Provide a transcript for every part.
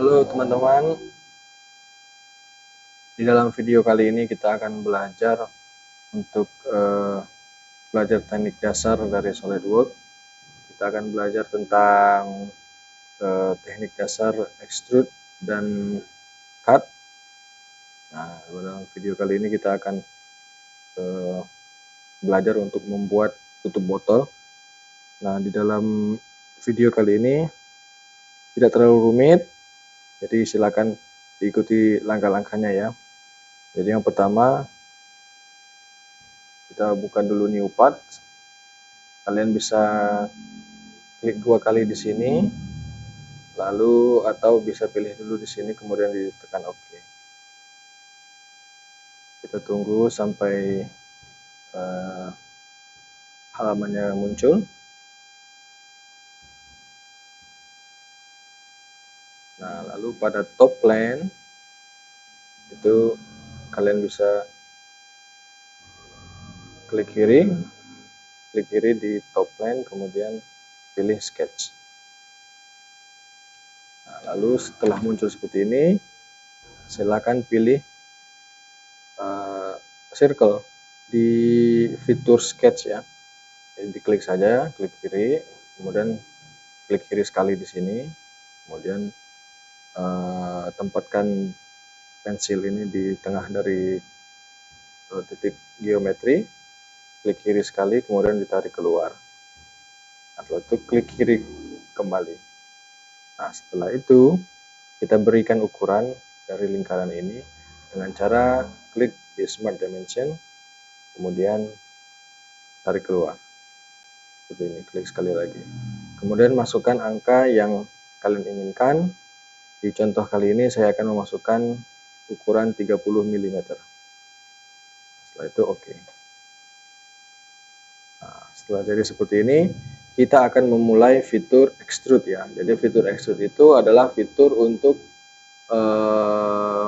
Halo teman-teman, di dalam video kali ini kita akan belajar untuk belajar teknik dasar dari SolidWorks. Kita akan belajar tentang teknik dasar extrude dan cut. Nah, dalam video kali ini kita akan belajar untuk membuat tutup botol. Nah, di dalam video kali ini tidak terlalu rumit, jadi silakan diikuti langkah-langkahnya ya. Jadi yang pertama, kita buka dulu new part. Kalian bisa klik 2 kali di sini, lalu atau bisa pilih dulu di sini kemudian ditekan OK. Kita tunggu sampai halamannya muncul. Nah, lalu pada top plane itu kalian bisa klik kiri di top plane, kemudian pilih sketch. Nah, lalu setelah muncul seperti ini, silakan pilih circle di fitur sketch ya. Jadi diklik saja, klik kiri, kemudian klik kiri sekali di sini, kemudian tempatkan pensil ini di tengah dari titik geometri, klik kiri sekali, kemudian ditarik keluar. Atau itu klik kiri kembali. Nah, setelah itu kita berikan ukuran dari lingkaran ini dengan cara klik di Smart Dimension, kemudian tarik keluar. Seperti ini, klik sekali lagi. Kemudian masukkan angka yang kalian inginkan. Di contoh kali ini saya akan memasukkan ukuran 30 mm. Setelah itu OK. Nah, setelah jadi seperti ini, kita akan memulai fitur extrude ya. Jadi fitur extrude itu adalah fitur untuk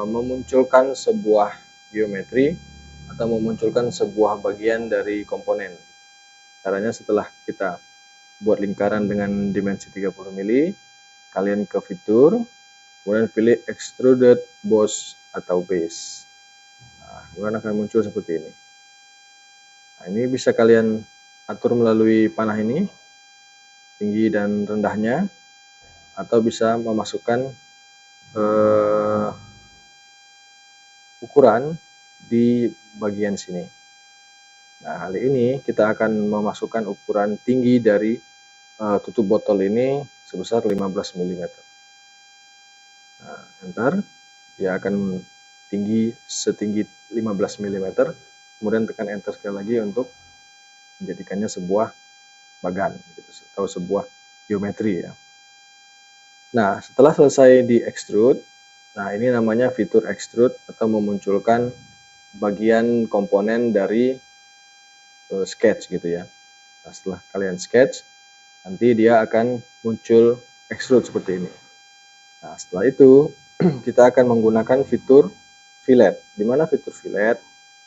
memunculkan sebuah geometri atau memunculkan sebuah bagian dari komponen. Caranya setelah kita buat lingkaran dengan dimensi 30 mm, kalian ke fitur, kemudian pilih extruded boss atau base. Nah, kemudian akan muncul seperti ini. Nah, ini bisa kalian atur melalui panah ini, tinggi dan rendahnya, atau bisa memasukkan ukuran di bagian sini. Nah, kali ini kita akan memasukkan ukuran tinggi dari tutup botol ini sebesar 15 mm. Nah, enter, dia akan tinggi setinggi 15 mm, kemudian tekan enter sekali lagi untuk menjadikannya sebuah bagan gitu, atau sebuah geometri ya. Nah, setelah selesai di extrude, nah ini namanya fitur extrude atau memunculkan bagian komponen dari sketch gitu ya. Nah, setelah kalian sketch, nanti dia akan muncul extrude seperti ini. Nah, setelah itu kita akan menggunakan fitur fillet. Di mana fitur fillet?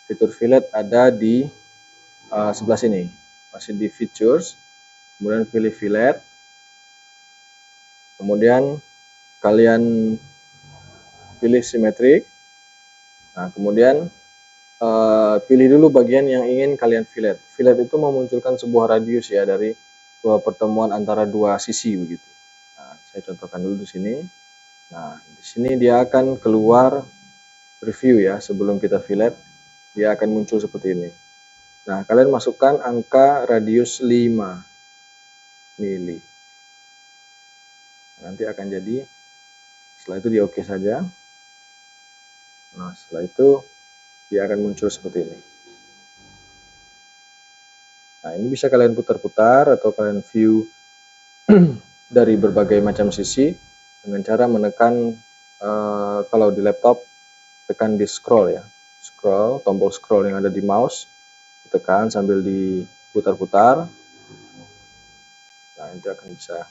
Fitur fillet ada di sebelah sini. Masih di features, kemudian pilih fillet. Kemudian kalian pilih symmetric. Nah, kemudian pilih dulu bagian yang ingin kalian fillet. Fillet itu memunculkan sebuah radius ya dari pertemuan antara dua sisi begitu. Nah, saya contohkan dulu di sini. Nah, di sini dia akan keluar preview ya, sebelum kita fillet dia akan muncul seperti ini. Nah, kalian masukkan angka radius 5 mili. Nanti akan jadi, setelah itu di OK saja. Nah, setelah itu dia akan muncul seperti ini. Nah, ini bisa kalian putar-putar atau kalian view dari berbagai macam sisi dengan cara menekan, kalau di laptop tekan di scroll ya, scroll, tombol scroll yang ada di mouse ditekan sambil diputar-putar. Nah, itu akan bisa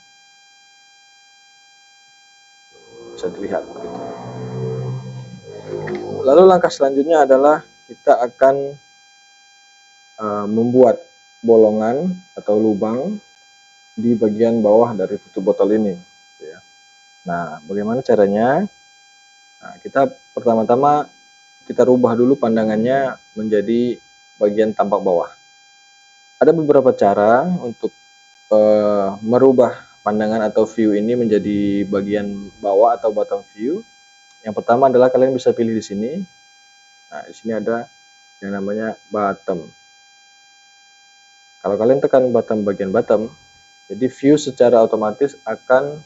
dilihat begitu. Lalu langkah selanjutnya adalah kita akan membuat bolongan atau lubang di bagian bawah dari tutup botol ini ya. Nah, bagaimana caranya? Nah, kita pertama-tama kita rubah dulu pandangannya menjadi bagian tampak bawah. Ada beberapa cara untuk merubah pandangan atau view ini menjadi bagian bawah atau bottom view. Yang pertama adalah kalian bisa pilih di sini. Nah, di sini ada yang namanya bottom. Kalau kalian tekan bottom bagian bottom, jadi view secara otomatis akan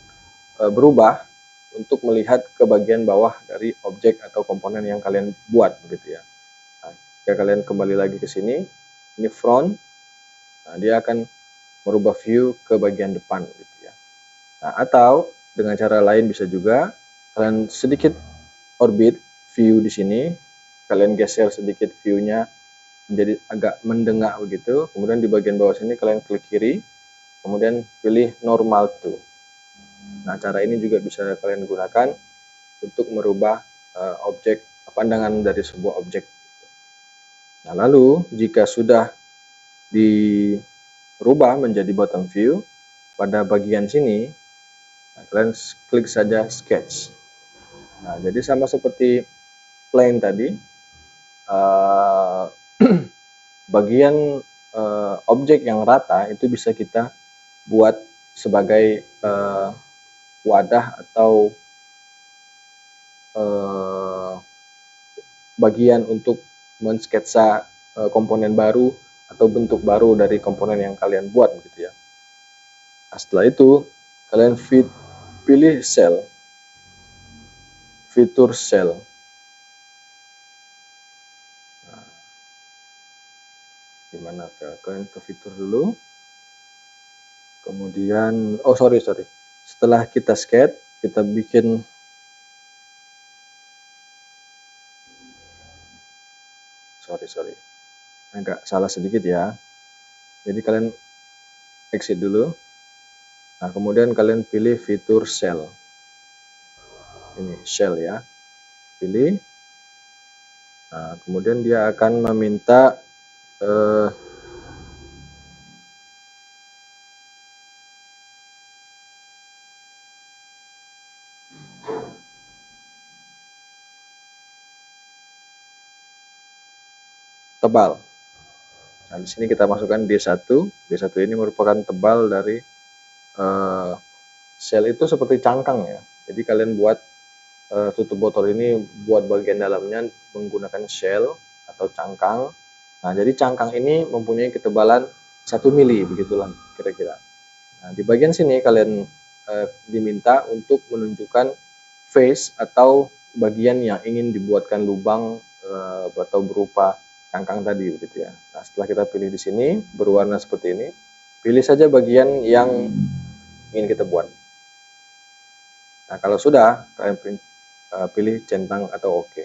berubah untuk melihat ke bagian bawah dari objek atau komponen yang kalian buat, begitu ya. Nah, jika kalian kembali lagi ke sini, ini front, nah dia akan merubah view ke bagian depan, gitu ya. Nah, atau dengan cara lain bisa juga kalian sedikit orbit view di sini, kalian geser sedikit view-nya menjadi agak mendengak begitu, kemudian di bagian bawah sini kalian klik kiri, kemudian pilih normal to. Nah, cara ini juga bisa kalian gunakan untuk merubah objek pandangan dari sebuah objek. Nah, lalu jika sudah dirubah menjadi bottom view, pada bagian sini kalian klik saja sketch. Nah, jadi sama seperti plane tadi, bagian objek yang rata itu bisa kita buat sebagai wadah atau bagian untuk mensketsa komponen baru atau bentuk baru dari komponen yang kalian buat, gitu ya. Nah, setelah itu kalian pilih cell, fitur cell. Nah, gimana kalian ke fitur dulu, kemudian sorry setelah kita sketch, kita bikin sorry agak salah sedikit ya. Jadi kalian exit dulu. Nah, kemudian kalian pilih fitur shell. Ini shell ya. Pilih. Nah, kemudian dia akan meminta tebal. Nah, di sini kita masukkan D1. D1 ini merupakan tebal dari shell itu seperti cangkang ya. Jadi kalian buat tutup botol ini, buat bagian dalamnya menggunakan shell atau cangkang. Nah, jadi cangkang ini mempunyai ketebalan 1 mili, begitulah kira-kira. Nah, di bagian sini kalian diminta untuk menunjukkan face atau bagian yang ingin dibuatkan lubang atau berupa cangkang tadi, begitu ya. Nah, setelah kita pilih di sini berwarna seperti ini, pilih saja bagian yang ingin kita buat. Nah, kalau sudah kalian pilih centang atau OK.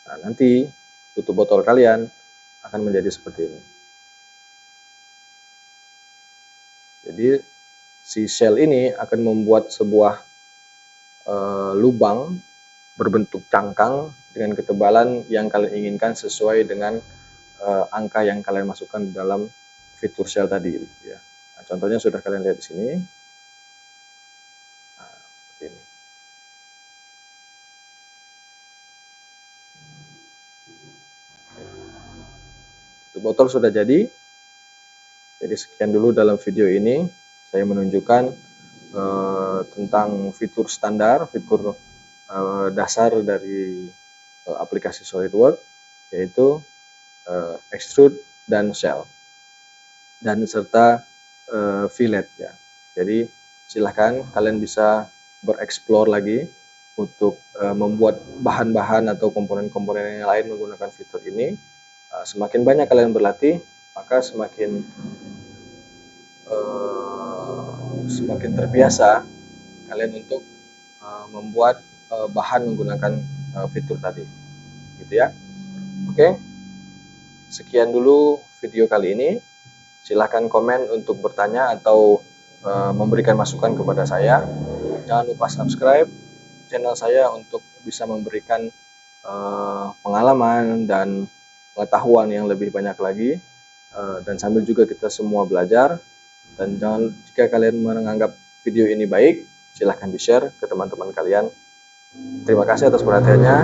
Nah, nanti tutup botol kalian akan menjadi seperti ini. Jadi si shell ini akan membuat sebuah lubang berbentuk cangkang dengan ketebalan yang kalian inginkan sesuai dengan angka yang kalian masukkan di dalam fitur shell tadi, ya. Nah, contohnya sudah kalian lihat di sini. Nah, seperti ini. Tutup botol sudah jadi. Jadi sekian dulu dalam video ini saya menunjukkan tentang fitur standar, fitur dasar dari aplikasi SolidWorks, yaitu extrude dan shell, dan serta fillet ya. Jadi silahkan kalian bisa bereksplor lagi untuk membuat bahan-bahan atau komponen-komponen yang lain menggunakan fitur ini. Semakin banyak kalian berlatih, maka semakin terbiasa kalian untuk membuat bahan menggunakan fitur tadi, gitu ya. Oke, sekian dulu video kali ini. Silahkan komen untuk bertanya atau memberikan masukan kepada saya. Jangan lupa subscribe channel saya untuk bisa memberikan pengalaman dan pengetahuan yang lebih banyak lagi, dan sambil juga kita semua belajar. Dan jika kalian menganggap video ini baik, silahkan di-share ke teman-teman kalian. Terima kasih atas perhatiannya.